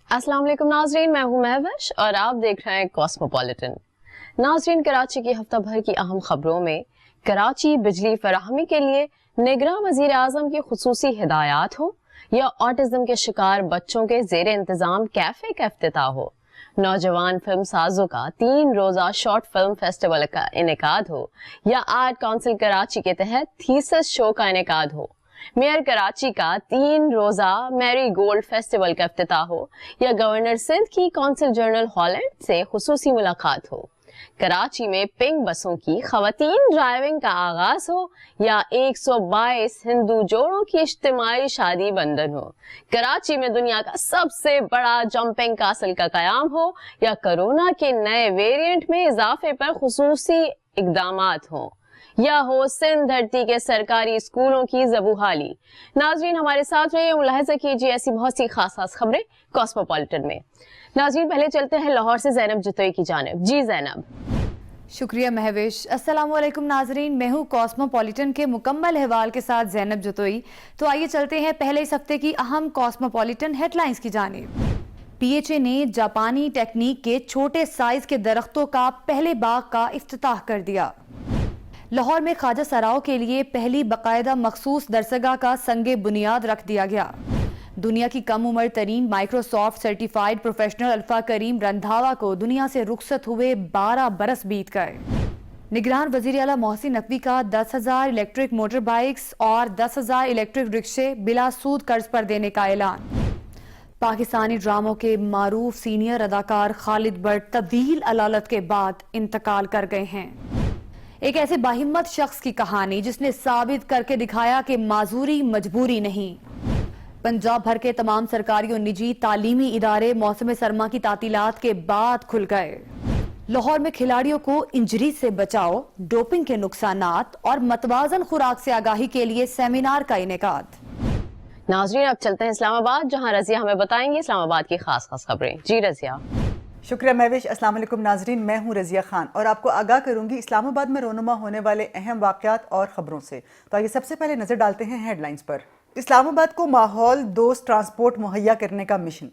अस्सलाम वालेकुम नाजरीन, मैं हूं महविश और आप देख रहे हैं कॉस्मोपॉलिटन। नाजरीन, कराची की हफ्ता भर की अहम खबरों में कराची बिजली फराहमी के लिए निगरान वजीर आजम की खुसूसी हिदायत हो या ऑटिज्म के शिकार बच्चों के जेर इंतजाम कैफे का इफ्तिताह हो, नौजवान फिल्म साजों का 3 रोजा शॉर्ट फिल्म फेस्टिवल का इनेकाद हो या आर्ट काउंसिल कराची के तहत थीसिस शो का इनेकाद हो, मेयर कराची का 3 रोजा मैरी गोल्ड फेस्टिवल का इफ्तिताह हो या गवर्नर सिंध की कौंसिल जनरल हॉलैंड से खुसूसी मुलाकात हो, कराची में पिंक बसों की खवातीन ड्राइविंग का आगाज हो या 122 हिंदू जोड़ों की इज्तिमाई शादी बंधन हो, कराची में दुनिया का सबसे बड़ा जंपिंग कासल का कयाम हो या कोरोना के नए वेरिएंट में इजाफे पर खुसूसी इकदामात हो या हो सिंध धरती के सरकारी स्कूलों की ज़बूहाली। नाजरीन, हमारे साथ रहिए, मुलाहिजा कीजिए ऐसी बहुत सी खास खबरें कॉस्मोपॉलिटन में। नाजरीन, पहले चलते हैं लाहौर से ज़ैनब जतोई की जानिब। जी ज़ैनब। शुक्रिया महविश। अस्सलाम वालेकुम नाजरीन, मैं हूँ कॉस्मोपॉलिटन के मुकम्मल अहवाल के साथ ज़ैनब जतोई। तो आइए चलते हैं पहले इस हफ्ते की अहम कॉस्मोपॉलिटन हेडलाइंस की जानिब। PHA ने जापानी टेक्निक के छोटे साइज के दरख्तों का पहले बाग का इफ्तिताह कर दिया। लाहौर में ख्वाजा सराओं के लिए पहली बाकायदा मखसूस दरसगाह का संगे बुनियाद रख दिया गया। दुनिया की कम उम्र तरीन माइक्रोसॉफ्ट सर्टिफाइड प्रोफेशनल अल्फा करीम रंधावा को दुनिया से रुखसत हुए 12 बरस बीत गए। निगरान वजीर आला मोहसिन नकवी का 10,000 इलेक्ट्रिक मोटर बाइक्स और 10,000 इलेक्ट्रिक रिक्शे बिला सूद कर्ज पर देने का ऐलान। पाकिस्तानी ड्रामों के मारूफ सीनियर अदाकार खालिद भट्ट तब्दील अलालत के बाद इंतकाल कर गए हैं। एक ऐसे बाहिम्मत शख्स की कहानी जिसने साबित करके दिखाया कि माजूरी मजबूरी नहीं। पंजाब भर के तमाम सरकारी और निजी तालीमी इदारे मौसम सरमा की तातीलात के बाद खुल गए। लाहौर में खिलाड़ियों को इंजरी से बचाओ, डोपिंग के नुकसानात और मतवाजन खुराक से आगाही के लिए सेमिनार का इनेकाद। नाजरीन, अब चलते हैं इस्लामाबाद, जहां रजिया हमें बताएंगे इस्लामाबाद की खास खबरें। जी रजिया। शुक्रिया महविश। अस्सलाम वालेकुम नाजरीन, मैं हूँ रजिया खान और आपको आगाह करूंगी इस्लामाबाद में रोनुमा होने वाले अहम वाक़यात और ख़बरों से। तो आइए सबसे पहले नज़र डालते हैं हेडलाइंस पर। इस्लामाबाद को माहौल दोस्त ट्रांसपोर्ट मुहैया करने का मिशन।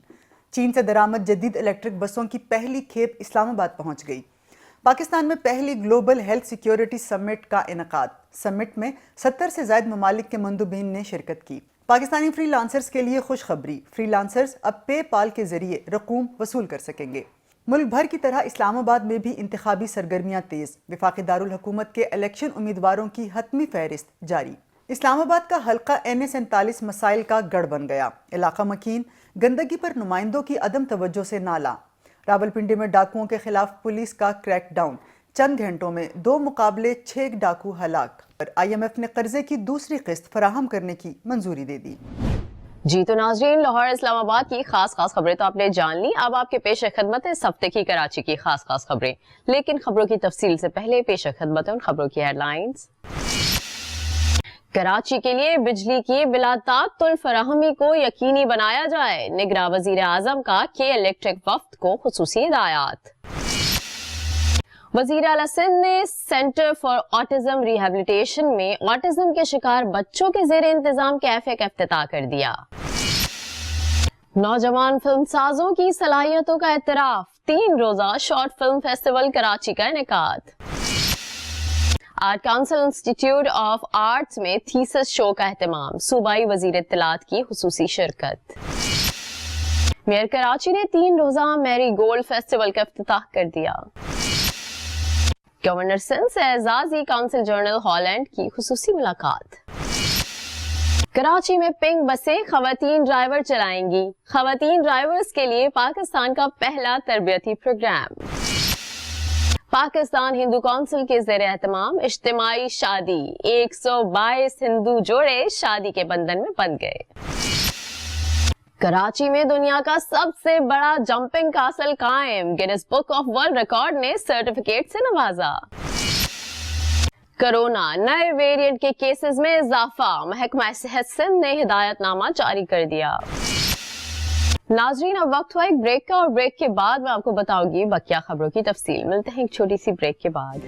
चीन से दरामद जदीद इलेक्ट्रिक बसों की पहली खेप इस्लामाबाद पहुँच गई। पाकिस्तान में पहली ग्लोबल हेल्थ सिक्योरिटी समिट का इनेकाद। समिट में 70 से ज़ायद ममालिक के मंदुबीन ने शिरकत की। पाकिस्तानी फ्री लांसर्स के लिए खुशखबरी, फ्री लांसर्स अब पेपाल के जरिए रकूम वसूल कर सकेंगे। मुल्क भर की तरह इस्लामाबाद में भी इंतखाबी सरगर्मियां तेज। वफाकी दारुल हुकूमत के इलेक्शन उम्मीदवारों की हतमी फहरिस्त जारी। इस्लामाबाद का हल्का NA-47 मसाइल का गढ़ बन गया। इलाका मकीन, गंदगी पर नुमाइंदों की अदम तवज्जो से नाला। रावलपिंडी में डाकुओं के खिलाफ पुलिस का क्रैकडाउन। चंद घंटों में 2 मुकाबले 6 डाकू हलाक। IMF ने कर्जे की दूसरी किस्त फराहम करने की मंजूरी दे दी। जी तो नाजरीन, लाहौर इस्लामाबाद की खास खबरें तो आपने जान ली। अब आपके पेश खिदमत है इस हफ्ते की कराची की खास खबरें, लेकिन खबरों की तफसील से पहले पेश खिदमत है उन खबरों की हेडलाइंस। कराची के लिए बिजली की बिलातातुल फराहमी को यकीनी बनाया जाए, निगरां वजीर आजम का के इलेक्ट्रिक वफ्द को खुसूसी हिदायत। वजीर आला सिंध ने सेंटर फॉर ऑटिज्म रिहेबिलिटेशन में ऑटिज्म के शिकार बच्चों के जेर इंतजाम कैफे का इफ्तिताह कर दिया। नौजवान फिल्म साजों की सलाहियतों का एतराफ, 3 रोजा शॉर्ट फिल्म फेस्टिवल कराची का इनेकाद। Art council institute of arts में थीसिस शो का एहतमाम, सूबाई वजीर इत्तलात की खुसूसी शिरकत। मेयर कराची ने 3 रोजा मैरी गोल्ड फेस्टिवल का इफ्तिताह कर दिया। गवर्नर सिंध से एजाजी कौंसिल जनरल हॉलैंड की खुसूसी मुलाकात। कराची में पिंक बसें खवातीन ड्राइवर चलाएंगी, खवातीन ड्राइवर्स के लिए पाकिस्तान का पहला तरबियती प्रोग्राम। पाकिस्तान हिंदू कौंसिल के ज़ेर एहतमाम इज्तिमाई शादी, 122 हिंदू जोड़े शादी के बंधन में बंध गए। कराची में दुनिया का सबसे बड़ा जंपिंग कासल कायम, Guinness book of world record ने सर्टिफिकेट से नवाजा। कोरोना नए वेरिएंट के केसेस में इजाफा, महकमा सेहत सिंध ने हिदायतनामा जारी कर दिया। नाजरीन, अब वक्त हुआ एक ब्रेक का और ब्रेक के बाद मैं आपको बताऊंगी बकिया खबरों की तफसील। मिलते हैं एक छोटी सी ब्रेक के बाद।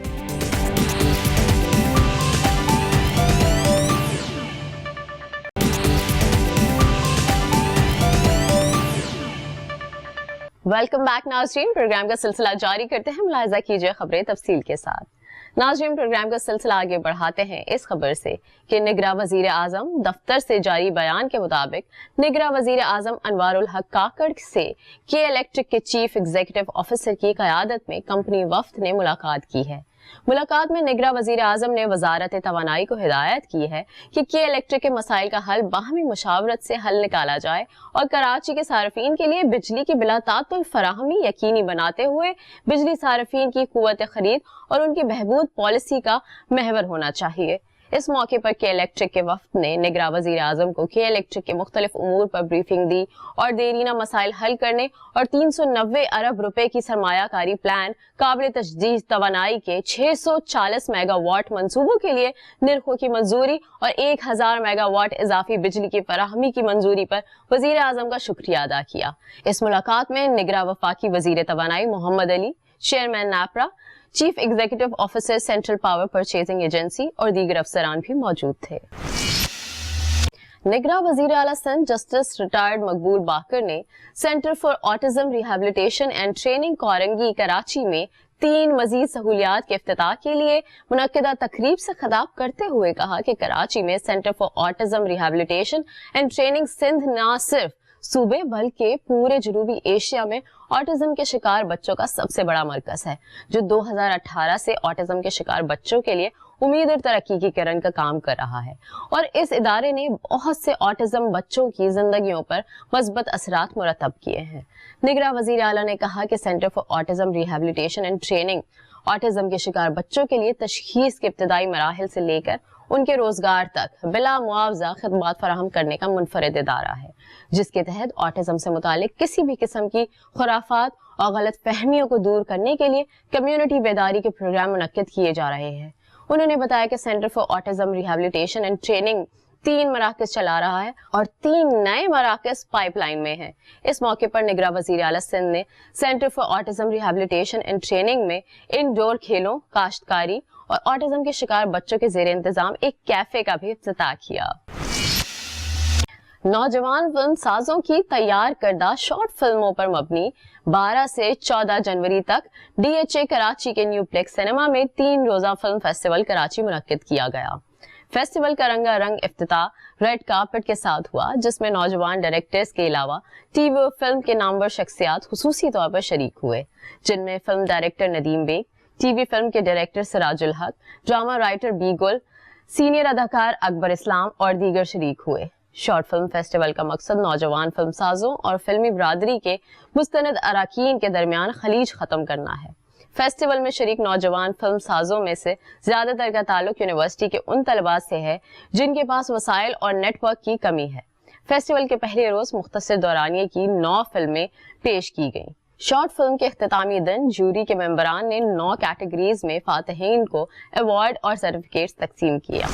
वेलकम बैक नाज़रीन, प्रोग्राम का सिलसिला जारी करते हैं, मुलाहिजा कीजिए खबरें तफसील के साथ। नाज़रीन, प्रोग्राम का सिलसिला आगे बढ़ाते हैं इस खबर से कि निगरां वजीर आजम दफ्तर से जारी बयान के मुताबिक निगरां वजीर आजम अनवारुल हक काकड़ से के इलेक्ट्रिक के चीफ एग्जीक्यूटिव ऑफिसर की क़यादत में कंपनी वफ्द ने मुलाकात की है। मुलाकात में निगरां वजीर आजम ने वजारत तवानाई को हिदायत की है कि के इलेक्ट्रिक के मसाइल का हल बाहमी मुशावरत से हल निकाला जाए और कराची के सार्फिन के लिए बिजली की बिला तातुल फराहमी यकीनी बनाते हुए बिजली सार्फिन की कुव्वत खरीद और उनकी बहबूद पॉलिसी का महवर होना चाहिए। इस मौके पर के इलेक्ट्रिक के वफ्द ने निगरां वजीर आजम को के इलेक्ट्रिक के मुख्तलिफ उमूर पर ब्रीफिंग दी और देरीना मसाइल हल करने और 390 अरब रुपए की सरमायाकारी प्लान काबिल तजदीद तवानाई के 640 मेगावाट मंसूबों के लिए निर्खों की मंजूरी और 1000 मेगावाट इजाफी बिजली की फराहमी की मंजूरी पर वजीर आजम का शुक्रिया अदा किया। इस मुलाकात में निगरां वफाकी वजीर तवानाई Mohammad Ali, chairman NEPRA, chief executive officer central power purchasing agency और दीगर अफसरान भी मौजूद थे। निगरां वजीर आला सिंध जस्टिस रिटायर्ड मकबूल बाकर ने centre for autism rehabilitation and training Korangi Karachi में 3 मजीद सहूलियात के इफ्तिताह के लिए मुनक्किदा तकरीब से खिताब करते हुए कहा कि कराची में centre for autism rehabilitation and training Sindh न सिर्फ सूबे बल्कि पूरे जनूबी एशिया में ऑटिज्म के शिकार बच्चों का सबसे बड़ा मरकज है, जो 2018 से ऑटिज्म के शिकार बच्चों के लिए उम्मीद और तरक्की की किरण का काम कर रहा है और इस इदारे ने बहुत से ऑटिज्म बच्चों की जिंदगियों पर मस्बत असरात मुरतब किए हैं। निगरां वजीर आला ने कहा कि centre for autism rehabilitation and training autism के शिकार बच्चों के लिए तशखीस के इब्तदाई मराहिल से लेकर उनके रोजगार तक बिला मुआवजा खिदमात फराहम करने का मुनफरद इदारा है, जिसके तहत ऑटिज्म से मुतालिक किसी भी किस्म की खुराफात और गलत फहमियों को दूर करने के लिए कम्युनिटी बेदारी के प्रोग्राम मुनक्किद किए जा रहे हैं। उन्होंने बताया कि centre for autism rehabilitation and training 3 मराकज चला रहा है और 3 नए मराकज पाइपलाइन में हैं। इस मौके पर निगरां वजीर आला सिंध ने centre for autism rehabilitation and training में इंडोर खेलों, काश्तकारी और ऑटिज्म के शिकार बच्चों के जेर इंतजाम एक कैफे का भी इफ्तिताह किया। नौजवान फिल्म साजों की तैयार करदा शॉर्ट फिल्मों पर मबनी 12 से 14 जनवरी तक DHA कराची के न्यूप्लेक्स सिनेमा में 3 रोजा फिल्म फेस्टिवल कराची मुनक्किद किया गया। फेस्टिवल का रंगारंग इफ्तिताह रेड कार्पेट के साथ हुआ, जिसमें नौजवान डायरेक्टर्स के अलावा टीवी और फिल्म के नामवर शख्सियात खुसूसी तौर पर शरीक हुए, जिनमें film director Nadeem Baig, TV film के director Sirajul Haq, drama writer B Gul, senior अदाकार अकबर इस्लाम और दीगर शरीक हुए। शॉर्ट फिल्म फेस्टिवल का मकसद नौजवान फिल्म साजों और फिल्मी बरादरी के मुस्तनद अराकीन के दरमियान खलीज खत्म करना है। फेस्टिवल में शरीक नौजवान फिल्म साजों में से ज्यादातर का ताल्लुक यूनिवर्सिटी के उन तलबा से है जिनके पास वसाइल और नेटवर्क की कमी है। फेस्टिवल के पहले रोज मुख्तसर दौरानिये की 9 फिल्में पेश की गईं। शॉर्ट फिल्म के इख्तितामी दिन जूरी के मेंबरान ने 9 कैटेगरीज में फातिहीन को अवार्ड और सर्टिफिकेट्स तकसीम किया।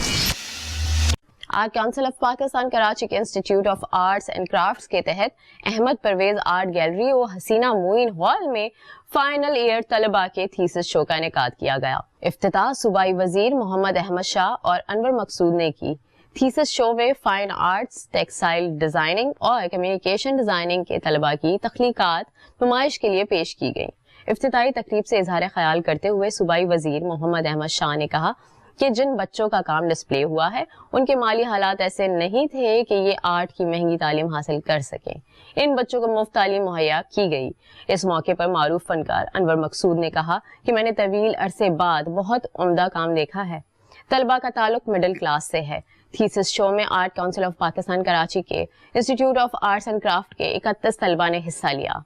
Art council of Pakistan Karachi के institute of arts and crafts के तहत अहमद परवेज आर्ट गैलरी और हसीना मोइन हॉल में फाइनल ईयर तलबा के थीसिस शो का इनेकाद किया गया। इफ्तिताह सूबाई वजीर मोहम्मद अहमद शाह और अनवर मकसूद ने की। थीसिस शो में फाइन आर्ट्स, टेक्सटाइल डिजाइनिंग और कम्युनिकेशन डिजाइनिंग के तलबा की तख्लीकात नुमाइश के लिए पेश की गई। इफ्तिताही तकरीब से इजहार ख्याल करते हुए सूबाई वजीर मोहम्मद अहमद शाह ने कहा कि जिन बच्चों का काम डिस्प्ले हुआ है उनके माली हालात ऐसे नहीं थे कि ये आर्ट की महंगी तालीम हासिल कर सकें। इन बच्चों को मुफ्त तालीम मुहैया की गई। इस मौके पर मारूफ फनकार अनवर मकसूद ने कहा कि मैंने तवील अरसे बाद बहुत उम्दा काम देखा है। तलबा का ताल्लुक मिडिल क्लास से है। थीसिस शो में art council of Pakistan Karachi के institute of arts and craft के 31 तलबा ने हिस्सा लिया।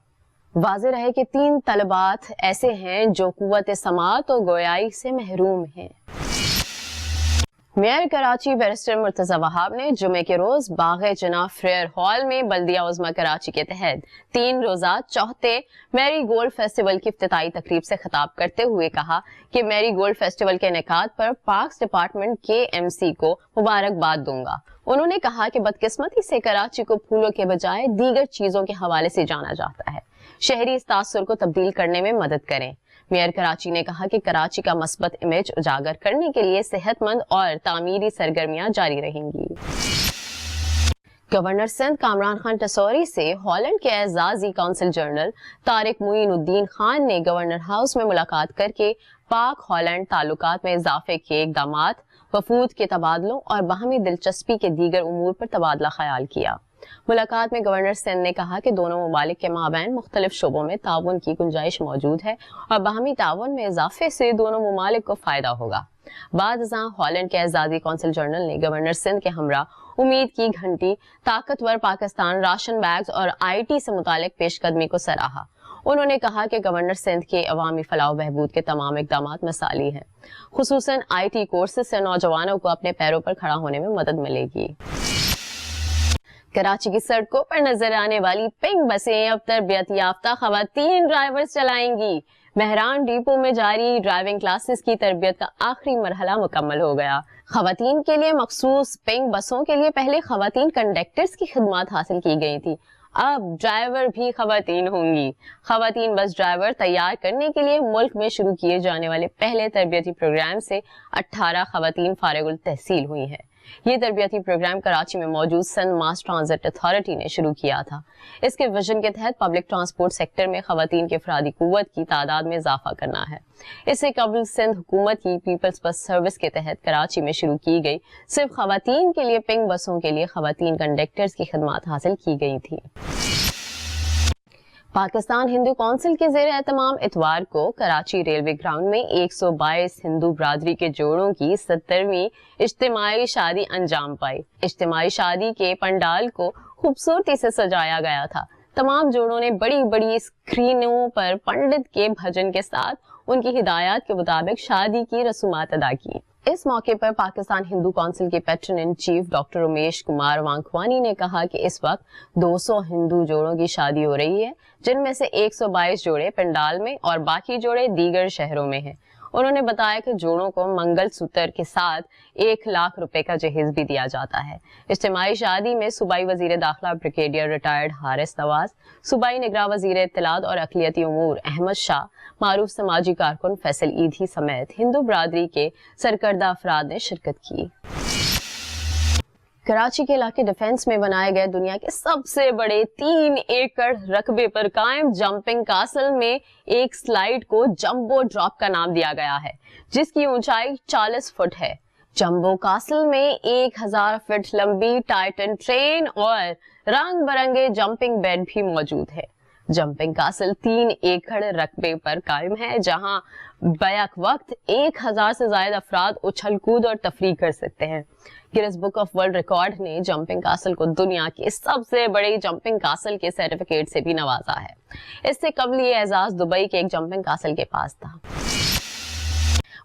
वाज़ेह रहे कि 3 तलबात ऐसे हैं जो कुव्वत समात और गोयाई से महरूम हैं। मेयर कराची बैरिस्टर मुर्तजा वहाब ने जुमे के रोज बाग़े जना फ्रेयर हॉल में बल्दिया उज़्मा कराची के तहत 3 रोजा चौथे मैरी गोल्ड फेस्टिवल की इफ्तिताई तकरीब से खिताब करते हुए कहा कि मैरी गोल्ड फेस्टिवल के इनेकाद पर पार्क्स डिपार्टमेंट के MC को मुबारकबाद दूंगा। उन्होंने कहा कि बदकिस्मती से कराची को फूलों के बजाय दीगर चीजों के हवाले से जाना जाता है। शहरी इस तासुर को तब्दील करने में मदद करें। मेयर कराची ने कहा कि कराची का मस्बत इमेज उजागर करने के लिए सेहतमंद और तामीरी सरगर्मियां जारी रहेंगी। گورنر سندھ کامران خان ٹسوری سے ہالینڈ کے اعزازی کونسل جنرل طارق معین الدین خان نے گورنر ہاؤس میں ملاقات کر کے پاک ہالینڈ تعلقات میں اضافے کے اقدامات، وفود کے تبادلوں اور باہمی دلچسپی کے دیگر امور پر تبادلہ خیال کیا۔ ملاقات میں گورنر سندھ نے کہا کہ دونوں ممالک کے مابین مختلف شعبوں میں تعاون کی گنجائش موجود ہے اور باہمی تعاون میں اضافے سے دونوں ممالک کو فائدہ ہوگا۔ بعد ازاں ہالینڈ کے اعزازی کونسل جنرل نے گورنر سندھ کے ہمراہ امید کی گھنٹی، طاقتور پاکستان، راشن بیگز اور IT سے متعلق پیش قدمی کو سراہا۔ انہوں نے کہا کہ گورنر سندھ کے عوامی فلاح و بہبود کے تمام اقدامات مثالی ہیں، خصوصاً IT کورسز سے نوجوانوں کو اپنے پیروں پر کھڑا ہونے میں مدد ملے گی۔ کراچی کی سڑکوں پر نظر آنے والی پنک بسیں اب تربیت یافتہ خواتین ڈرائیور چلائیں گی۔ مہران ڈیپو میں جاری ڈرائیونگ کلاسز کی تربیت کا آخری مرحلہ مکمل ہو گیا۔ خواتین کے لیے مخصوص پنک بسوں کے لیے پہلے خواتین کنڈکٹرز کی خدمات حاصل کی گئی تھی، اب ڈرائیور بھی خواتین ہوں گی۔ خواتین بس ڈرائیور تیار کرنے کے لیے ملک میں شروع کیے جانے والے پہلے تربیتی پروگرام سے 18 خواتین فارغ التحصیل ہوئی ہیں۔ یہ تربیتی پروگرام کراچی میں موجود سندھ ماس ٹرانزٹ اتھارٹی نے شروع کیا تھا۔ اس کے ویژن کے تحت پبلک ٹرانسپورٹ سیکٹر میں خواتین کے افرادی قوت کی تعداد میں اضافہ کرنا ہے۔ اس سے قبل سندھ حکومت کی پیپلز بس سروس کے تحت کراچی میں شروع کی گئی صرف خواتین کے لیے پنک بسوں کے لیے خواتین کنڈکٹرز کی خدمات حاصل کی گئی تھی۔ پاکستان ہندو کونسل کے زیر اہتمام اتوار کو کراچی ریلوے گراؤنڈ میں 122 ہندو برادری کے جوڑوں کی 70ویں اجتماعی شادی انجام پائی۔ اجتماعی شادی کے پنڈال کو خوبصورتی سے سجایا گیا تھا۔ تمام جوڑوں نے بڑی بڑی اسکرینوں پر پنڈت کے بھجن کے ساتھ ان کی ہدایات کے مطابق شادی کی رسومات ادا کی۔ اس موقع پر پاکستان ہندو کونسل کے patron in chief doctor Ramesh Kumar Vankwani نے کہا کہ اس وقت 200 ہندو جوڑوں کی شادی ہو رہی ہے، جن میں سے 122 جوڑے پنڈال میں اور باقی جوڑے دیگر شہروں میں ہیں۔ انہوں نے بتایا کہ جوڑوں کو منگل سوتر کے ساتھ 1 لاکھ روپے کا جہیز بھی دیا جاتا ہے۔ اجتماعی شادی میں صوبائی وزیر داخلہ بریگیڈیئر ریٹائرڈ حارث نواز، صوبائی نگراں وزیر اطلاعات اور اقلیتی امور احمد شاہ، معروف سماجی کارکن فیصل ایدھی سمیت ہندو برادری کے سرکردہ افراد نے شرکت کی۔ کراچی کے علاقے ڈیفنس میں بنائے گئے دنیا کے سب سے بڑے 3 ایکڑ رقبے پر قائم جمپنگ کاسل میں ایک سلائیڈ کو جمبو ڈراپ کا نام دیا گیا ہے، جس کی اونچائی 40 فٹ ہے۔ جمبو کاسل میں 1000 فٹ لمبی ٹائٹن ٹرین اور رنگ برنگے جمپنگ بیڈ بھی موجود ہے۔ جمپنگ کاسل 3 ایکڑ رقبے پر قائم ہے، جہاں بیک وقت 1000 سے زائد افراد اچھل کود اور تفریح کر سکتے ہیں۔ Grains book of world record نے جمپنگ کاسل کو دنیا کے سب سے بڑے جمپنگ کاسل کے سرٹیفکیٹ سے بھی نوازا ہے۔ اس سے قبل یہ اعزاز دبئی کے ایک جمپنگ کاسل کے پاس تھا۔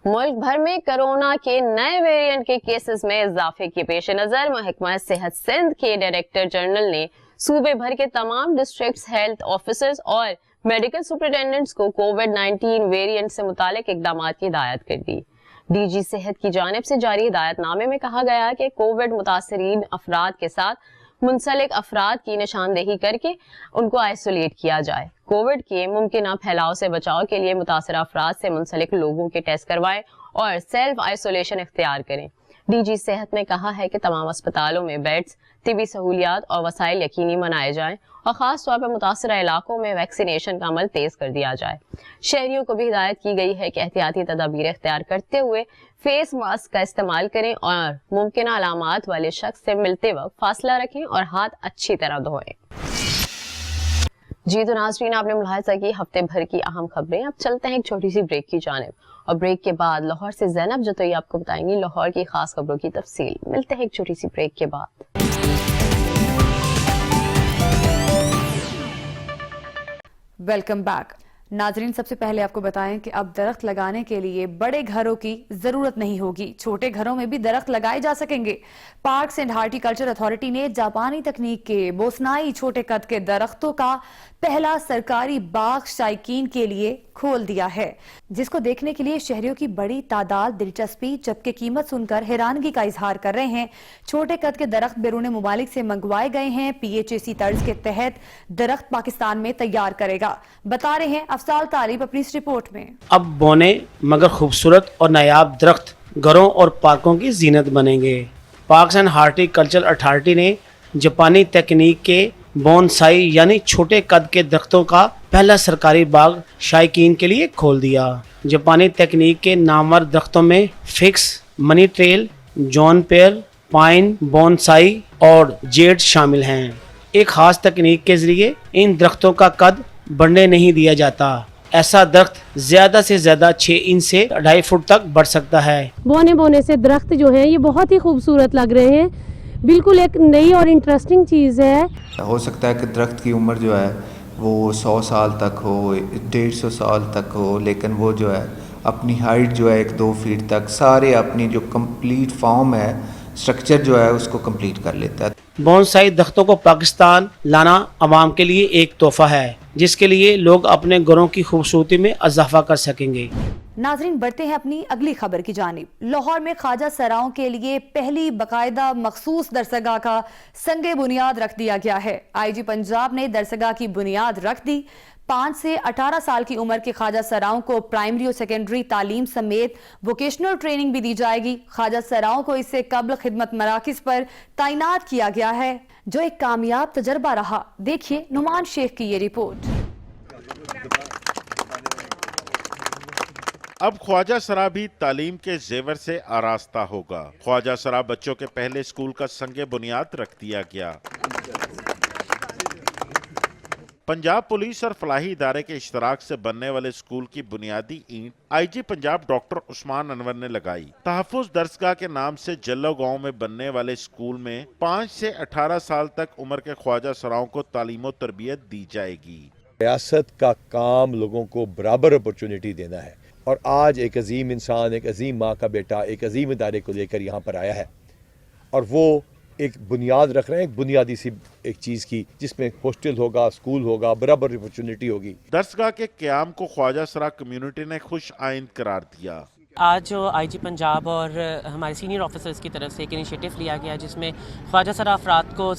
ملک بھر میں کرونا کے نئے ویرینٹ کے کیسز میں اضافے کے پیش نظر محکمہ صحت سندھ کے ڈائریکٹر جنرل نے صوبے بھر کے تمام ڈسٹرکٹ ہیلتھ آفیسرز اور میڈیکل سپرنٹینڈنٹس کو کووڈ-19 ویرینٹ سے متعلق اقدامات کی ہدایت کر دی۔ ڈی جی صحت کی جانب سے جاری ہدایت نامے میں کہا گیا کہ کووڈ متاثرین افراد کے ساتھ منسلک افراد کی نشاندہی کر کے ان کو آئسولیٹ کیا جائے۔ کووڈ کے ممکنہ پھیلاؤ سے بچاؤ کے لیے متاثرہ افراد سے منسلک لوگوں کے ٹیسٹ کروائیں اور سیلف آئسولیشن اختیار کریں۔ ڈی جی صحت نے کہا ہے کہ تمام اسپتالوں میں بیڈز، طبی سہولیات اور وسائل یقینی بنائے جائیں اور خاص طور پر متاثرہ علاقوں میں ویکسینیشن کا عمل تیز کر دیا جائے۔ شہریوں کو بھی ہدایت کی گئی ہے کہ احتیاطی تدابیر اختیار کرتے ہوئے فیس ماسک کا استعمال کریں اور ممکنہ علامات والے شخص سے ملتے وقت فاصلہ رکھیں اور ہاتھ اچھی طرح دھوئیں۔ جی تو ناظرین، آپ نے ملاحظہ کی ہفتے بھر کی اہم خبریں۔ اب چلتے ہیں ایک چھوٹی سی بریک کی جانب، اور بریک کے بعد لاہور سے زینب جتوئی آپ کو بتائیں گی لاہور کی خاص خبروں کی تفصیل۔ ملتے ہیں ایک چھوٹی سی بریک کے بعد۔ ویلکم بیک ناظرین، سب سے پہلے آپ کو بتائیں کہ اب درخت لگانے کے لیے بڑے گھروں کی ضرورت نہیں ہوگی، چھوٹے گھروں میں بھی درخت لگائے جا سکیں گے۔ Parks and horti culture authority نے جاپانی تکنیک کے بوسنائی چھوٹے قد کے درختوں کا پہلا سرکاری باغ شائقین کے لیے کھول دیا ہے، جس کو دیکھنے کے لیے شہریوں کی بڑی تعداد دلچسپی جبکہ قیمت سن کر حیرانگی کا اظہار کر رہے ہیں۔ چھوٹے قد کے درخت بیرون ممالک سے منگوائے گئے ہیں۔ PHAC طرز کے تحت درخت پاکستان میں تیار کرے گا، بتا رہے ہیں افضال طالب اپنی اس رپورٹ میں۔ اب بونے مگر خوبصورت اور نایاب درخت گھروں اور پارکوں کی زینت بنیں گے۔ Parks and horti culture authority نے जापानी तकनीक के बोनसाई यानी छोटे कद के दरख्तों का पहला सरकारी बाग शायकीन के लिए खोल दिया। जापानी तकनीक के नामवर दरख्तों में fix, money trail, John pair, pine, bonsai और जेड शामिल हैं। एक खास तकनीक के जरिए इन दरख्तों का कद बढ़ने नहीं दिया जाता। ऐसा दरख्त ज्यादा से ज्यादा 6 इंच से 2.5 फुट तक बढ़ सकता है। बोने से दरख्त जो है ये बहुत ही खूबसूरत लग रहे हैं, बिल्कुल एक नई और इंटरेस्टिंग चीज़ है। हो सकता है कि दरख्त की उम्र जो है वो 100 साल तक हो, 150 साल तक हो, लेकिन वो जो है अपनी हाइट जो है 1-2 फीट तक सारे अपनी जो कंप्लीट फॉर्म है, स्ट्रक्चर जो है उसको कंप्लीट कर लेता है। बोनसाई दरख्तों को पाकिस्तान लाना आवाम के लिए एक तोहफा है, जिसके लिए लोग अपने घरों की खूबसूरती में इजाफा कर सकेंगे। नाजरीन, बढ़ते हैं अपनी अगली खबर की जानिब। लाहौर में ख्वाजा सराओं के लिए पहली बाकायदा मखसूस दरसगाह का संगे बुनियाद रख दिया गया है। आईजी पंजाब ने दरसगाह की बुनियाद रख दी। 5 से 18 साल की उम्र के ख्वाजा सराओं को प्राइमरी और सेकेंडरी तालीम समेत वोकेशनल ट्रेनिंग भी दी जाएगी। ख्वाजा सराओं को इससे कबल खिदमत मराकिज पर तैनात किया गया है, जो एक कामयाब तजर्बा रहा। देखिए नुमान शेख की ये रिपोर्ट। अब ख्वाजा सरा भी तालीम के जेवर से आरास्ता होगा। ख्वाजा सरा बच्चों के पहले स्कूल का संगे बुनियाद रख दिया गया। पंजाब पुलिस और फलाही इदारे के इश्तराक से बनने वाले स्कूल की बुनियादी ईंट आईजी पंजाब डॉक्टर उस्मान अनवर ने लगाई। तहफ़्फ़ुज़ दरसगाह के नाम से जल्लो गांव में बनने वाले स्कूल में 5 से 18 साल तक उम्र के ख्वाजा सराओं को तालीम और तरबियत दी जाएगी। रियासत का काम लोगों को बराबर अपॉर्चुनिटी देना है, और आज एक अजीम इंसान, एक अजीम माँ का बेटा एक अजीम इदारे को लेकर यहाँ पर आया है, और वो एक बुनियाद रख रहे हैं, एक बुनियादी सी एक चीज़ की, जिसमें हॉस्टल होगा, स्कूल होगा, बराबर अपॉर्चुनिटी होगी। दरसगाह के क़याम को ख्वाजा सरा कम्युनिटी ने खुश आइंद करार दिया। आज जो आईजी पंजाब और हमारे सीनियर ऑफिसर्स की तरफ से एक इनिशिएटिव लिया गया, जिसमें ख्वाजा सरा अफराद को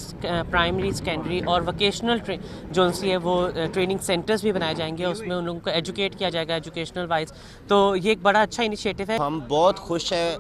प्राइमरी, सेकेंडरी और वोकेशनल जो उनसे वो ट्रेनिंग सेंटर्स भी बनाए जाएंगे, उसमें उन लोगों को एजुकेट किया जाएगा एजुकेशनल वाइज। तो ये एक बड़ा अच्छा इनिशिएटिव है। हम बहुत खुश हैं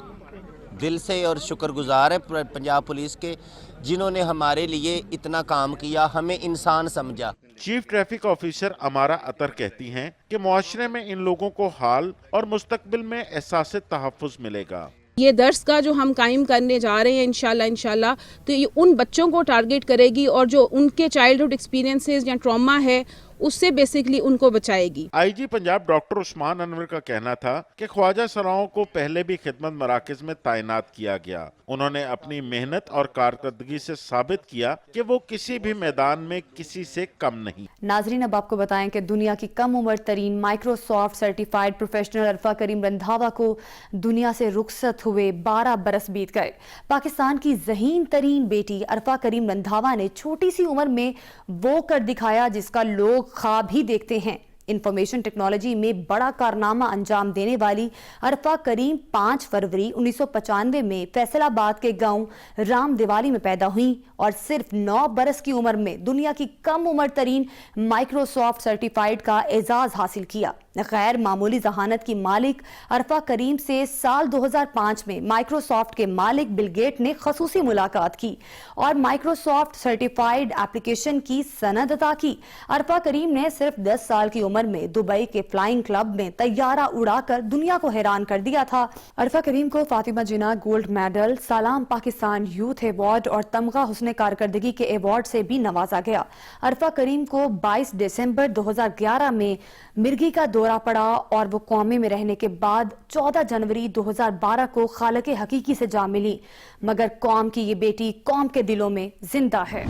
दिल से और शुक्रगुजार है पंजाब पुलिस के, जिन्होंने हमारे लिए इतना काम किया, हमें इंसान समझा। चीफ ट्रैफिक ऑफिसर अमारा अतर कहती हैं कि मुआशरे में इन लोगों को हाल और मुस्तकबिल में एहसास तहफ़्फ़ुज़ मिलेगा। ये दरसगाह जो हम कायम करने जा रहे हैं इंशाल्लाह तो ये उन बच्चों को टारगेट करेगी और जो उनके चाइल्डहुड एक्सपीरियंसेस या ट्रॉमा है उससे बेसिकली उनको बचाएगी। आईजी पंजाब डॉक्टर उस्मान अनवर का कहना था कि ख्वाजा सराओं को पहले भी खिदमत मराकज में तैनात किया गया। उन्होंने अपनी मेहनत और कारकर्दगी से साबित किया कि वो किसी भी मैदान में किसी से कम नहीं। नाजरीन, अब आपको बताएं कि दुनिया की कम उम्र तरीन माइक्रोसॉफ्ट सर्टिफाइड प्रोफेशनल अरफा करीम रंधावा को दुनिया से रुखसत हुए 12 बरस बीत गए। पाकिस्तान की ज़हीन तरीन बेटी अरफा करीम रंधावा ने छोटी सी उम्र में वो कर दिखाया जिसका लोग ख्वाब ही देखते हैं। इंफॉर्मेशन टेक्नोलॉजी में बड़ा कारनामा अंजाम देने वाली अरफा करीम 5 फरवरी 1995 में फैसलाबाद के गांव राम दिवाली में पैदा हुई और सिर्फ 9 बरस की उम्र में दुनिया की कम उम्र तरीन माइक्रोसॉफ्ट सर्टिफाइड का एजाज हासिल किया। गैर मामूली जहानत की मालिक अरफा करीम से साल 2005 में माइक्रोसॉफ्ट के मालिक बिल गेट ने खसूसी मुलाकात की और माइक्रोसॉफ्ट सर्टिफाइड एप्लीकेशन की सनद अता की। अरफा करीम ने सिर्फ 10 साल की उम्र में दुबई के फ्लाइंग क्लब में तैयारा उड़ाकर दुनिया को हैरान कर दिया था। अरफा करीम को फातिमा जिन्ना गोल्ड मेडल, सलाम पाकिस्तान यूथ अवार्ड और तमगा हुस्न कारकर्दगी के अवार्ड से भी नवाजा गया। अरफा करीम को 22 दिसंबर 2011 में मिर्गी का दौरा पड़ा और वो कौमे में रहने के बाद 14 जनवरी 2012 को खालके हकीकी से जा मिली, मगर कौम की ये बेटी कौम के दिलों में जिंदा है।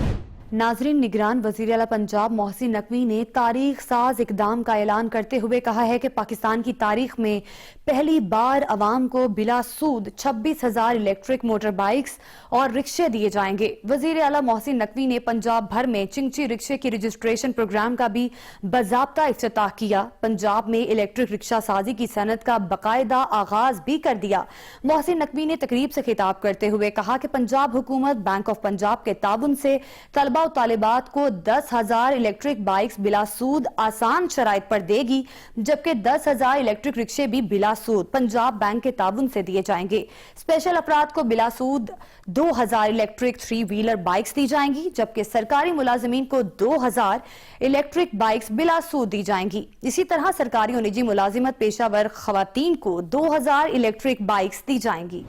नाजरीन, निगरान वज़ीर आला पंजाब मोहसिन नकवी ने तारीख साज इकदाम का ऐलान करते हुए कहा है कि पाकिस्तान की तारीख में पहली बार अवाम को बिला सूद 26,000 इलेक्ट्रिक मोटर बाइक्स और रिक्शे दिए जाएंगे। वज़ीर आला मोहसिन नकवी ने पंजाब भर में चिंची रिक्शे की रजिस्ट्रेशन प्रोग्राम का भी बाज़ाब्ता इफ्तिताह किया। पंजाब में इलेक्ट्रिक रिक्शा साजी की सनत का बाकायदा आगाज भी कर दिया। मोहसिन नकवी ने तकरीब से खिताब करते हुए कहा कि पंजाब हुकूमत बैंक ऑफ पंजाब के ताबुन से तलबा طلبہ و طالبات کو 10,000 الیکٹرک بائکس بلا سود آسان شرائط پر دے گی، جبکہ 10,000 الیکٹرک رکشے بھی بلا سود پنجاب بینک کے تعاون سے دیے جائیں گے۔ اسپیشل افراد کو بلا سود 2,000 الیکٹرک 3 ویلر بائکس دی جائیں گی، جبکہ سرکاری ملازمین کو 2,000 الیکٹرک بائکس بلا سود دی جائیں گی۔ اسی طرح سرکاری اور نجی ملازمت پیشہ ور خواتین کو 2,000 الیکٹرک بائکس دی جائیں گی۔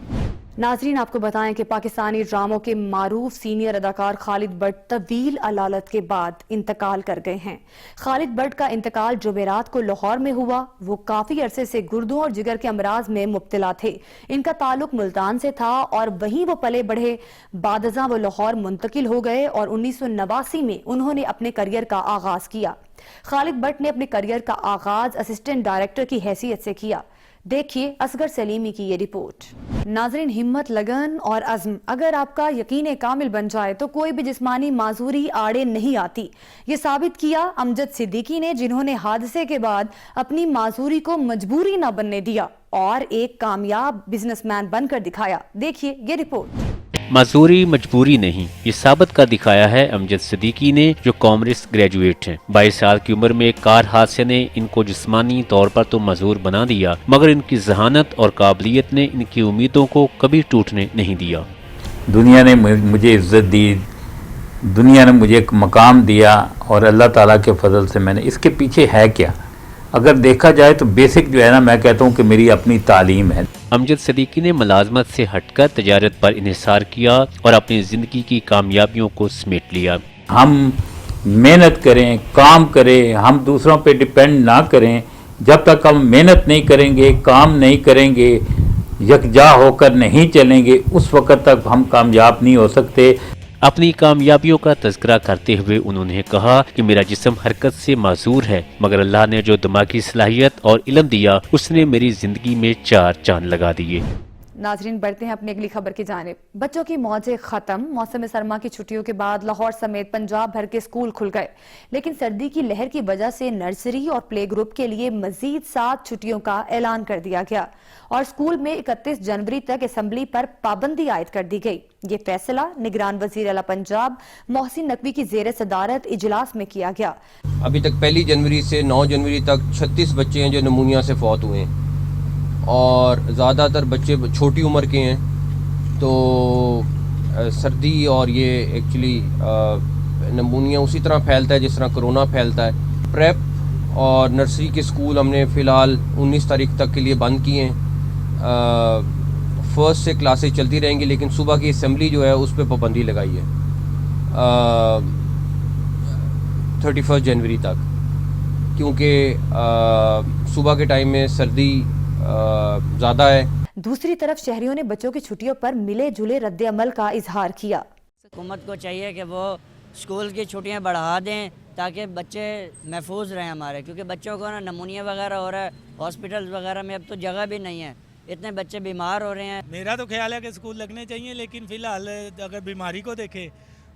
ناظرین، آپ کو بتائیں کہ پاکستانی ڈراموں کے معروف سینئر اداکار خالد بٹ طویل علالت کے بعد انتقال کر گئے ہیں۔ خالد بٹ کا انتقال جمعرات کو لاہور میں ہوا۔ وہ کافی عرصے سے گردوں اور جگر کے امراض میں مبتلا تھے۔ ان کا تعلق ملتان سے تھا اور وہیں وہ پلے بڑھے۔ بعد ازاں وہ لاہور منتقل ہو گئے اور 1989 میں انہوں نے اپنے کریئر کا آغاز کیا۔ خالد بٹ نے اپنے کریئر کا آغاز اسسٹنٹ ڈائریکٹر کی حیثیت سے کیا۔ دیکھیے اصغر سلیمی کی یہ رپورٹ۔ ناظرین، ہمت، لگن اور عزم اگر آپ کا یقین کامل بن جائے تو کوئی بھی جسمانی معذوری آڑے نہیں آتی۔ یہ ثابت کیا امجد صدیقی نے، جنہوں نے حادثے کے بعد اپنی معذوری کو مجبوری نہ بننے دیا اور ایک کامیاب بزنس مین بن کر دکھایا۔ دیکھیے یہ رپورٹ۔ معذوری مجبوری نہیں، یہ ثابت کر دکھایا ہے امجد صدیقی نے، جو کامرس گریجویٹ ہیں۔ 22 سال کی عمر میں ایک کار حادثے نے ان کو جسمانی طور پر تو معذور بنا دیا، مگر ان کی ذہانت اور قابلیت نے ان کی امیدوں کو کبھی ٹوٹنے نہیں دیا۔ دنیا نے مجھے عزت دی، دنیا نے مجھے ایک مقام دیا، اور اللہ تعالیٰ کے فضل سے میں نے، اس کے پیچھے ہے کیا؟ اگر دیکھا جائے تو بیسک جو ہے نا، میں کہتا ہوں کہ میری اپنی تعلیم ہے۔ امجد صدیقی نے ملازمت سے ہٹ کر تجارت پر انحصار کیا اور اپنی زندگی کی کامیابیوں کو سمیٹ لیا۔ ہم محنت کریں، کام کریں، ہم دوسروں پہ ڈیپینڈ نہ کریں۔ جب تک ہم محنت نہیں کریں گے، کام نہیں کریں گے، یکجا ہو کر نہیں چلیں گے، اس وقت تک ہم کامیاب نہیں ہو سکتے۔ اپنی کامیابیوں کا تذکرہ کرتے ہوئے انہوں نے کہا کہ میرا جسم حرکت سے معذور ہے، مگر اللہ نے جو دماغی صلاحیت اور علم دیا، اس نے میری زندگی میں 4 چاند لگا دیے۔ ناظرین، بڑھتے ہیں اپنی اگلی خبر کی جانب۔ بچوں کی موجیں ختم۔ موسم سرما کی چھٹیوں کے بعد لاہور سمیت پنجاب بھر کے اسکول کھل گئے، لیکن سردی کی لہر کی وجہ سے نرسری اور پلے گروپ کے لیے مزید 7 چھٹیوں کا اعلان کر دیا گیا اور اسکول میں 31 جنوری تک اسمبلی پر پابندی عائد کر دی گئی۔ یہ فیصلہ نگران وزیر اعلیٰ پنجاب محسن نقوی کی زیر صدارت اجلاس میں کیا گیا۔ ابھی تک 1 جنوری سے 9 جنوری تک 36 بچے ہیں جو نمونیا سے فوت ہوئے ہیں، اور زیادہ تر بچے چھوٹی عمر کے ہیں۔ تو سردی اور یہ ایکچولی نمونیا اسی طرح پھیلتا ہے جس طرح کرونا پھیلتا ہے۔ پریپ اور نرسری کے اسکول ہم نے فی الحال 19 تاریخ تک کے لیے بند کیے ہیں۔ 1 سے کلاسز چلتی رہیں گی، لیکن صبح کی اسمبلی جو ہے اس پہ پابندی لگائی ہے 31 جنوری تک، کیونکہ صبح کے ٹائم میں سردی زیادہ ہے۔ دوسری طرف شہریوں نے بچوں کی چھٹیوں پر ملے جلے رد عمل کا اظہار کیا۔ حکومت کو چاہیے کہ وہ اسکول کی چھٹیاں بڑھا دیں تاکہ بچے محفوظ رہیں ہمارے، کیونکہ بچوں کو نا نمونیا وغیرہ ہو رہا ہے، ہاسپٹل وغیرہ میں اب تو جگہ بھی نہیں ہے، اتنے بچے بیمار ہو رہے ہیں۔ میرا تو خیال ہے کہ اسکول لگنے چاہیے، لیکن فی الحال اگر بیماری کو دیکھے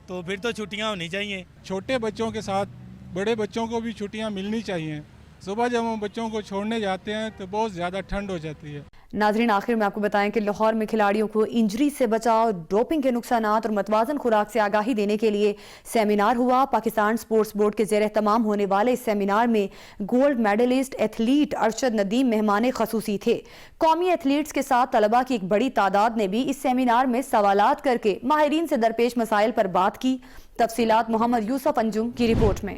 تو پھر تو چھٹیاں ہونی چاہیے۔ چھوٹے بچوں کے ساتھ بڑے بچوں کو بھی چھٹیاں ملنی چاہیے۔ صبح جب ہم بچوں کو چھوڑنے جاتے ہیں تو بہت زیادہ ٹھنڈ ہو جاتی ہے۔ ناظرین، آخر میں آپ کو بتائیں کہ لاہور میں کھلاڑیوں کو انجری سے بچاؤ، ڈوپنگ کے نقصانات اور متوازن خوراک سے آگاہی دینے کے لیے سیمینار ہوا۔ پاکستان سپورٹس بورڈ کے زیر اہتمام ہونے والے اس سیمینار میں gold medallist athlete Arshad Nadeem مہمان خصوصی تھے۔ قومی ایتھلیٹس کے ساتھ طلباء کی ایک بڑی تعداد نے بھی اس سیمینار میں سوالات کر کے ماہرین سے درپیش مسائل پر بات کی۔ تفصیلات محمد یوسف انجم کی رپورٹ میں۔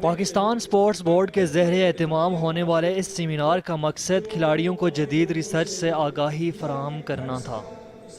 پاکستان سپورٹس بورڈ کے زیر اہتمام ہونے والے اس سیمینار کا مقصد کھلاڑیوں کو جدید ریسرچ سے آگاہی فراہم کرنا تھا۔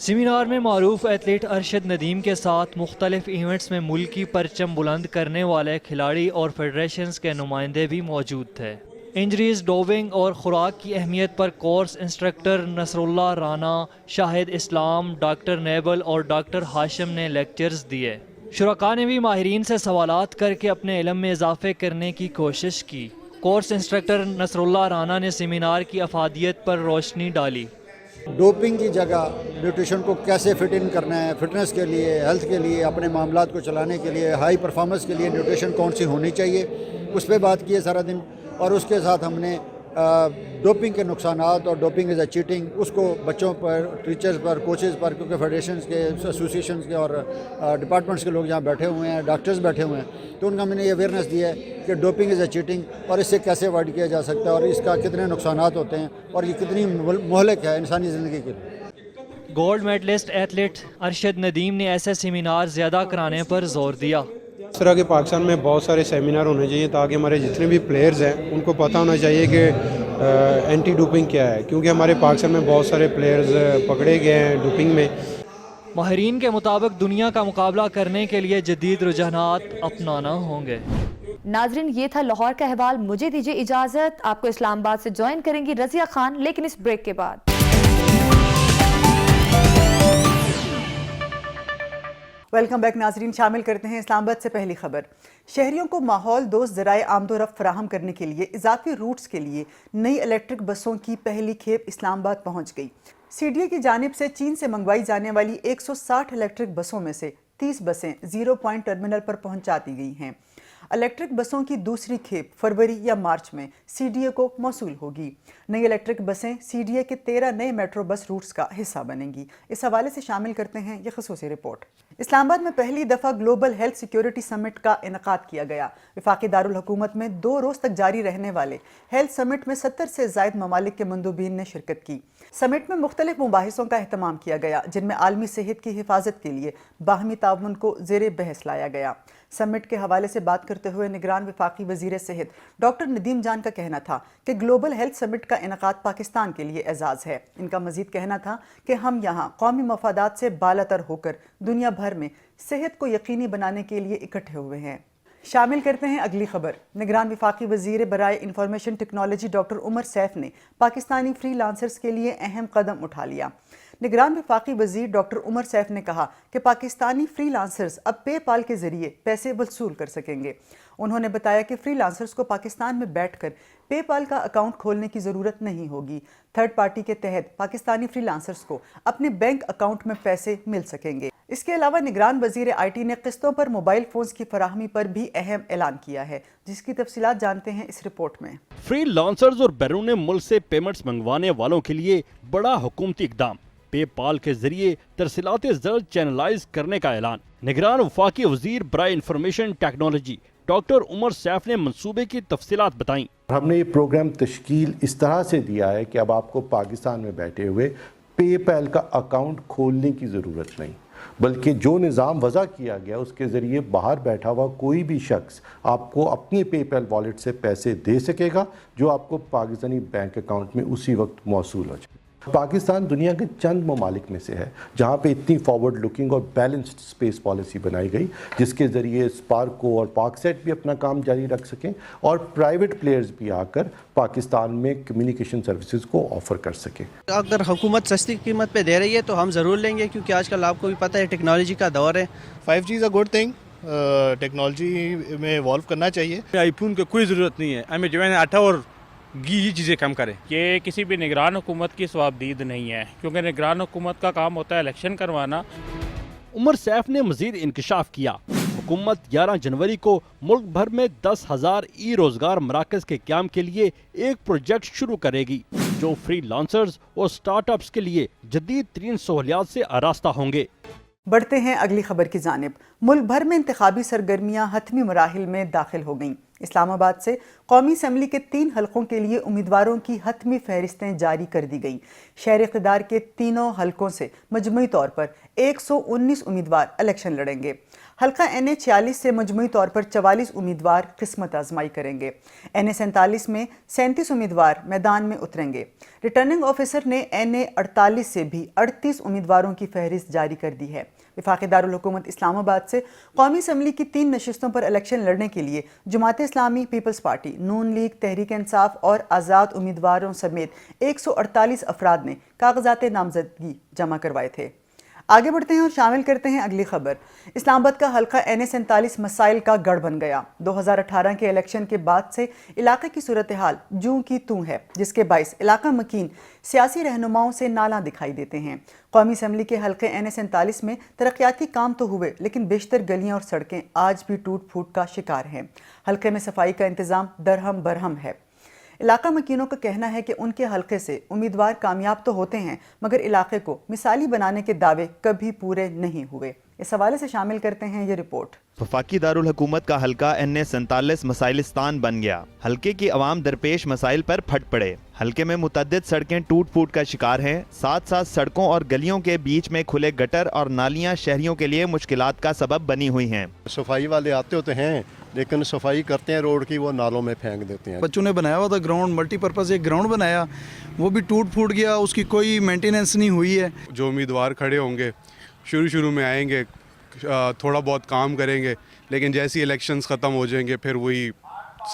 سیمینار میں معروف ایتھلیٹ ارشد ندیم کے ساتھ مختلف ایونٹس میں ملکی پرچم بلند کرنے والے کھلاڑی اور فیڈریشنز کے نمائندے بھی موجود تھے۔ انجریز، ڈوپنگ اور خوراک کی اہمیت پر کورس انسٹرکٹر نصر اللہ رانا، شاہد اسلام، ڈاکٹر نیبل اور ڈاکٹر ہاشم نے لیکچرز دیے۔ شرکاء نے بھی ماہرین سے سوالات کر کے اپنے علم میں اضافے کرنے کی کوشش کی۔ کورس انسٹرکٹر نصر اللہ رانا نے سیمینار کی افادیت پر روشنی ڈالی۔ ڈوپنگ کی جگہ نیوٹریشن کو کیسے فٹ ان کرنا ہے، فٹنس کے لیے، ہیلتھ کے لیے، اپنے معاملات کو چلانے کے لیے، ہائی پرفارمنس کے لیے نیوٹریشن کون سی ہونی چاہیے، اس پہ بات کی ہے سارا دن۔ اور اس کے ساتھ ہم نے डोपिंग के नुकसानात और डोपिंग इज़ अ चीटिंग उसको बच्चों पर, टीचर्स पर, कोचेज़ पर, क्योंकि फेडरेशंस के, एसोसिएशंस के और डिपार्टमेंट्स के लोग यहाँ बैठे हुए हैं, डॉक्टर्स बैठे हुए हैं, तो उनका मैंने ये अवेयरनेस दिया है कि डोपिंग इज़ अ चीटिंग और इससे कैसे अवॉइड किया जा सकता है और इसका कितने नुकसानात होते हैं और ये कितनी मोहलक है इंसानी ज़िंदगी के लिए। Gold medallist athlete Arshad Nadeem ने ऐसे सेमिनार ज़्यादा कराने पर जोर दिया। इस तरह के पाकिस्तान में बहुत सारे सेमिनार होने चाहिए ताकि हमारे जितने भी प्लेयर्स हैं उनको पता होना चाहिए कि एंटी डोपिंग क्या है, क्योंकि हमारे पाकिस्तान में बहुत सारे प्लेयर्स पकड़े गए हैं डोपिंग में। माहिरीन के मुताबिक दुनिया का मुकाबला करने के लिए जदीद रुझानात अपनाना होंगे। नाजरीन, ये था लाहौर का अहवाल। मुझे दीजिए इजाज़त। आपको इस्लामाबाद से ज्वाइन करेंगी रज़िया खान, लेकिन इस ब्रेक के बाद। वेलकम बैक नाजरीन, शामिल करते हैं इस्लामाबाद से पहली खबर। शहरियों को माहौल दोस्त ज़राए आमदोरफ्त फराहम करने के लिए इजाफी रूट्स के लिए नई इलेक्ट्रिक बसों की पहली खेप इस्लामाबाद पहुंच गई। सीडीए की जानिब से चीन से मंगवाई जाने वाली 160 इलेक्ट्रिक बसों में से 30 बसें जीरो पॉइंट टर्मिनल पर पहुंचा दी गई हैं। इलेक्ट्रिक बसों की दूसरी खेप फरवरी या मार्च में सीडीए को मौसूल होगी। नई इलेक्ट्रिक बसें सीडीए के 13 नए मेट्रो बस रूट्स का हिस्सा बनेंगी। इस हवाले से शामिल करते हैं ये खसूसी रिपोर्ट। इस्लामाबाद में पहली दफ़ा ग्लोबल हेल्थ सिक्योरिटी समिट का इनेकाद किया गया। वफाकी दारुल हुकूमत में 2 रोज़ तक जारी रहने वाले हेल्थ समिट में 70 से ज़ायद ममालिक के मंदूबीन ने शिरकत की। समिट में मुख्तलिफ मुबाहिसों का अहतमाम किया गया, जिनमें आलमी सेहत की हिफाजत के लिए बाहमी ताउन को ज़ेरे बहस लाया गया। समिट के हवाले से बात करते हुए निगरान वफाकी वज़ीर सेहत डॉक्टर नदीम जान का कहना था कि ग्लोबल हेल्थ समिट का इनेकाद पाकिस्तान के लिए एजाज़ है। इनका मज़ीद कहना था कि हम यहाँ कौमी मफादात से बालातर होकर दुनिया भर में सेहत को यकीनी बनाने के लिए इकट्ठे हुए हैं। शामिल करते हैं अगली खबर। निगरान वफाकी वज़ीर बराए information technology doctor Umar Saif ने पाकिस्तानी फ्री लांसर्स के लिए अहम कदम उठा लिया। निगरान वफाकी वज़ीर डॉक्टर उमर सैफ ने कहा कि पाकिस्तानी फ्री लांसर्स अब पेपाल के ज़रिए पैसे वसूल कर सकेंगे। उन्होंने बताया कि फ्री लांसर्स को पाकिस्तान में बैठकर पेपाल का अकाउंट खोलने की ज़रूरत नहीं होगी। थर्ड पार्टी के तहत पाकिस्तानी फ्री लांसर्स को अपने बैंक अकाउंट में पैसे मिल सकेंगे। इसके अलावा निगरान वज़ीर आईटी ने किस्तों पर मोबाइल फोन्स की फराहमी पर भी अहम ऐलान किया है, जिसकी तफसीलात जानते हैं इस रिपोर्ट में। फ्री लांसर्स और बैरून मुल्क से पेमेंट्स मंगवाने वालों के लिए बड़ा हुकूमती इकदाम, पेपाल के जरिए तरसीलात ज़र चैनलाइज करने का ऐलान। निगरान वफाकी वज़ीर बराए information technology doctor Umar Saif ने मंसूबे की तफसीलात बताई। हमने ये प्रोग्राम तश्कील इस तरह से दिया है कि अब आपको पाकिस्तान में बैठे हुए पेपैल का अकाउंट खोलने की ज़रूरत नहीं, बल्कि जो निज़ाम वज़ा किया गया उसके ज़रिए बाहर बैठा हुआ कोई भी शख्स आपको अपनी पेपैल वॉलेट से पैसे दे सकेगा, जो आपको पाकिस्तानी बैंक अकाउंट में उसी वक्त मौसूल हो जाए। पाकिस्तान दुनिया के चंद ममालिक में से है जहाँ पे इतनी फॉरवर्ड लुकिंग और बैलेंस्ड स्पेस पॉलिसी बनाई गई, जिसके ज़रिए स्पार्को और पाकसेट भी अपना काम जारी रख सकें और प्राइवेट प्लेयर्स भी आकर पाकिस्तान में कम्युनिकेशन सर्विसेज को ऑफ़र कर सकें। अगर हुकूमत सस्ती कीमत पे दे रही है तो हम ज़रूर लेंगे, क्योंकि आजकल आपको भी पता है टेक्नोलॉजी का दौर है। 5G is a good thing, technology में इवॉल्व करना चाहिए। आईफोन की कोई ज़रूरत नहीं है, हमें जो है आटा और घी ही चीज़ें कम करें। ये किसी भी निगरान हुकूमत की सवाबदीद नहीं है, क्योंकि निगरान हुकूमत का काम होता है इलेक्शन करवाना। उमर सैफ ने मजीद इंकशाफ किया। हुकूमत 11 जनवरी को मुल्क भर में 10,000 ई रोजगार मराकज़ के क़याम के लिए एक प्रोजेक्ट शुरू करेगी, जो फ्री लांसर्स और स्टार्टअप्स के लिए जदीद तरीन सहूलियात से आरास्ता होंगे। बढ़ते हैं अगली खबर की जानिब। मुल्क भर में इंतखाबी सरगर्मियां हतमी मराहिल में दाखिल हो गईं। इस्लामाबाद से कौमी असम्बली के 3 हलकों के लिए उम्मीदवारों की हतमी फहरिस्तें जारी कर दी गईं। शहर इक़्तिदार के तीनों हलकों से मजमूई तौर पर 119 उम्मीदवार इलेक्शन लड़ेंगे। हल्का NA 46 से मजमूई तौर पर 44 उम्मीदवार किस्मत आजमाई करेंगे। NA 47 में 37 उम्मीदवार मैदान में उतरेंगे। रिटर्निंग ऑफिसर ने NA 48 से भी 38 उम्मीदवारों की फहरिस्त जारी कर दी है। वफाकी दारुल हुकूमत इस्लामाबाद से कौमी असम्बली की 3 नशिस्तों पर इलेक्शन लड़ने के लिए जमात इस्लामी, पीपल्स पार्टी, नून लीग, तहरीक इंसाफ और आज़ाद उम्मीदवारों समेत 148 अफराद ने कागजात नामजदगी जमा करवाए थे। आगे बढ़ते हैं और शामिल करते हैं अगली खबर। इस्लामाबाद का हल्का NA 47 मसाइल का गढ़ बन गया। 2018 के इलेक्शन के बाद से इलाके की सूरत हाल जूं की तूं है, जिसके बाइस इलाका मकीन सियासी रहनुमाओं से नाला दिखाई देते हैं। कौमी असम्बली के हल्के NA 47 में तरक्याती काम तो हुए, लेकिन बेशतर गलियां और सड़कें आज भी टूट फूट का शिकार हैं। हल्के में सफाई का इंतज़ाम दरहम बरहम है। علاقہ مکینوں کا کہنا ہے کہ ان کے حلقے سے امیدوار کامیاب تو ہوتے ہیں مگر علاقے کو مثالی بنانے کے دعوے کبھی پورے نہیں ہوئے۔ اس حوالے سے شامل کرتے ہیں یہ رپورٹ۔ وفاقی دارالحکومت کا حلقہ NA47 مسائلستان بن گیا۔ حلقے کی عوام درپیش مسائل پر پھٹ پڑے۔ حلقے میں متعدد سڑکیں ٹوٹ پھوٹ کا شکار ہیں، ساتھ ساتھ سڑکوں اور گلیوں کے بیچ میں کھلے گٹر اور نالیاں شہریوں کے لیے مشکلات کا سبب بنی ہوئی ہیں۔ صفائی والے آتے ہوتے ہیں لیکن صفائی کرتے ہیں روڈ کی، وہ نالوں میں پھینک دیتے ہیں۔ بچوں نے بنایا ہوا تھا گراؤنڈ، ملٹی پرپز ایک گراؤنڈ بنایا، وہ بھی ٹوٹ پھوٹ گیا، اس کی کوئی مینٹیننس نہیں ہوئی ہے۔ جو امیدوار کھڑے ہوں گے شروع میں آئیں گے، تھوڑا بہت کام کریں گے، لیکن جیسی الیکشنز ختم ہو جائیں گے پھر وہی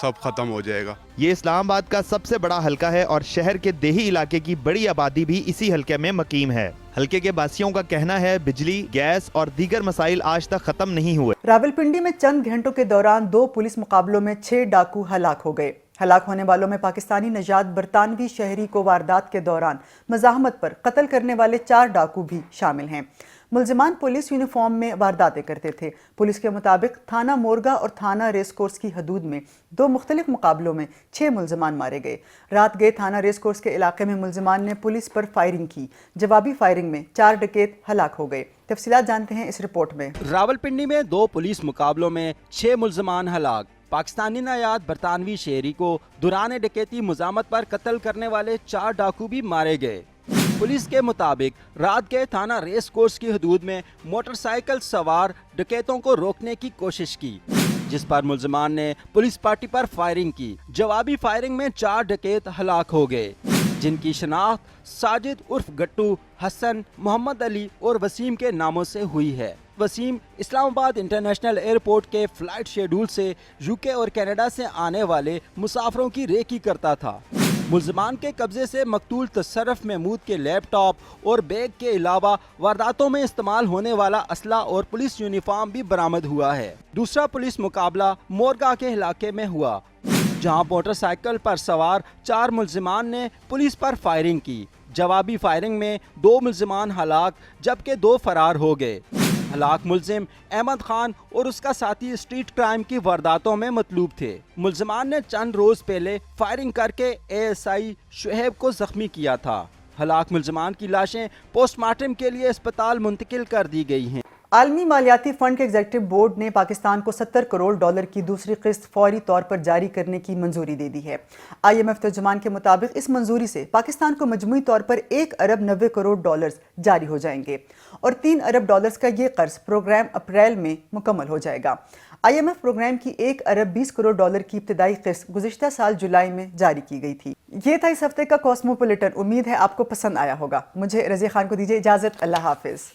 سب ختم ہو جائے گا۔ یہ اسلام آباد کا سب سے بڑا حلقہ ہے اور شہر کے دیہی علاقے کی بڑی آبادی بھی اسی حلقے میں مقیم ہے۔ حلقے کے باسیوں کا کہنا ہے بجلی، گیس اور دیگر مسائل آج تک ختم نہیں ہوئے۔ راولپنڈی میں چند گھنٹوں کے دوران 2 پولیس مقابلوں میں 6 ڈاکو ہلاک ہو گئے۔ ہلاک ہونے والوں میں پاکستانی نژاد برطانوی شہری کو واردات کے دوران مزاحمت پر قتل کرنے والے 4 ڈاکو بھی شامل ہیں۔ ملزمان پولیس یونیفارم میں وارداتیں کرتے تھے۔ پولیس کے مطابق تھانہ مورگا اور تھانہ ریس کورس کی حدود میں 2 مختلف مقابلوں میں 6 ملزمان مارے گئے۔ رات گئے تھانہ ریس کورس کے علاقے میں ملزمان نے پولیس پر فائرنگ کی۔ جوابی فائرنگ میں 4 ڈکیت ہلاک ہو گئے۔ تفصیلات جانتے ہیں اس رپورٹ میں۔ راولپنڈی میں 2 پولیس مقابلوں میں 6 ملزمان ہلاک۔ پاکستانی نژاد برطانوی شہری کو دوران ڈکیتی مزاحمت پر قتل کرنے والے 4 ڈاکو بھی مارے گئے۔ پولیس کے مطابق رات کے تھانہ ریس کورس کی حدود میں موٹر سائیکل سوار ڈکیتوں کو روکنے کی کوشش کی، جس پر ملزمان نے پولیس پارٹی پر فائرنگ کی۔ جوابی فائرنگ میں 4 ڈکیت ہلاک ہو گئے، جن کی شناخت ساجد عرف گٹو، حسن، محمد علی اور وسیم کے ناموں سے ہوئی ہے۔ وسیم اسلام آباد انٹرنیشنل ایئرپورٹ کے فلائٹ شیڈول سے UK اور کینیڈا سے آنے والے مسافروں کی ریکی کرتا تھا۔ ملزمان کے قبضے سے مقتول تصرف محمود کے لیپ ٹاپ اور بیگ کے علاوہ وارداتوں میں استعمال ہونے والا اسلحہ اور پولیس یونیفارم بھی برآمد ہوا ہے۔ دوسرا پولیس مقابلہ مورگا کے علاقے میں ہوا، جہاں موٹر سائیکل پر سوار 4 ملزمان نے پولیس پر فائرنگ کی۔ جوابی فائرنگ میں 2 ملزمان ہلاک جبکہ 2 فرار ہو گئے۔ ہلاک ملزم احمد خان اور اس کا ساتھی اسٹریٹ کرائم کی وارداتوں میں مطلوب تھے۔ ملزمان نے چند روز پہلے فائرنگ کر کے ASI شعیب کو زخمی کیا تھا۔ ہلاک ملزمان کی لاشیں پوسٹ مارٹم کے لیے اسپتال منتقل کر دی گئی ہیں۔ عالمی مالیاتی فنڈ کے ایگزیکٹو بورڈ نے پاکستان کو $70 کروڑ کی دوسری قسط فوری طور پر جاری کرنے کی منظوری دے دی ہے۔ IMF ترجمان کے مطابق اس منظوری سے پاکستان کو مجموعی طور پر $1 ارب 90 کروڑ جاری ہو جائیں گے اور $3 ارب کا یہ قرض پروگرام اپریل میں مکمل ہو جائے گا۔ IMF پروگرام کی $1 ارب 20 کروڑ کی ابتدائی قسط گزشتہ سال جولائی میں جاری کی گئی تھی۔ یہ تھا اس ہفتے کا کاسموپولیٹن۔ امید ہے آپ کو پسند آیا ہوگا۔ مجھے رضیہ خان کو دیجیے اجازت۔ اللہ حافظ۔